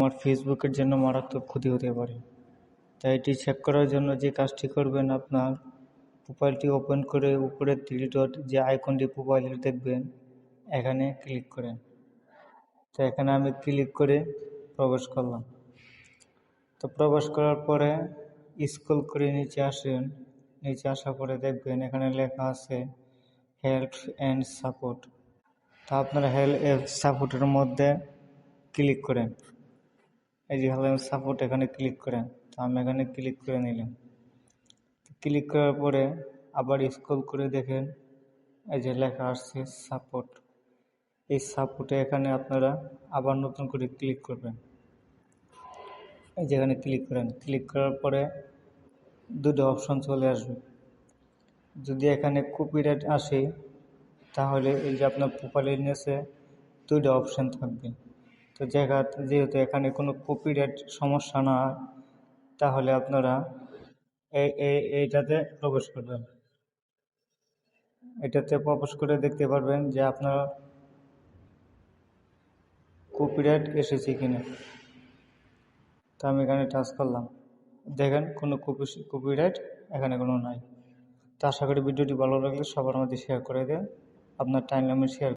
আমার ফেসবুকের জন্য মারাত্মক ক্ষতি হতে পারে। তাই এটি চেক করার জন্য যে কাজটি করবেন, আপনার প্রোফাইলটি ওপেন করে উপরে 3 ডট যে আইকনটি প্রোফাইলের দেখবেন, এখানে ক্লিক করেন। তো এখানে আমি ক্লিক করে প্রবেশ করলাম। তো প্রবেশ করার পরে স্ক্রল করে নিচে আসেন। নিচে আসার পরে দেখবেন এখানে লেখা আছে হেল্প অ্যান্ড সাপোর্ট। তা আপনারা হেল্প অ্যান্ড সাপোর্টের মধ্যে ক্লিক করেন। এই যে হেল্প অ্যান্ড সাপোর্ট এখানে ক্লিক করেন। তো আমি এখানে ক্লিক করে নিলাম। ক্লিক করার পরে আবার স্ক্রল করে দেখেন এই যে লেখা আসছে সাপোর্ট। এই সাপোর্টে এখানে আপনারা আবার নতুন করে ক্লিক করবেন। এই যেখানে ক্লিক করেন, ক্লিক করার পরে দুটো অপশন চলে আসবে। যদি এখানে কপিরাইট আসে তাহলে এই যে আপনার প্রোফাইলের নিচে দুটো অপশন থাকবে। তো যেহেতু এখানে কোনো কপিরাইট সমস্যা না হয়, তাহলে আপনারা এইটাতে প্রবেশ করবেন। এটাতে প্রবেশ করে দেখতে পারবেন যে আপনার কপিরাইট এসেছে কিনা। তো আমি এখানে টাচ করলাম, দেখেন কোনো কপিরাইট এখানে কোনো নাই। তো আশা করি ভিডিওটি ভালো লাগলে সবার মধ্যে শেয়ার করে দেন, আপনার টাইমলাইনে শেয়ার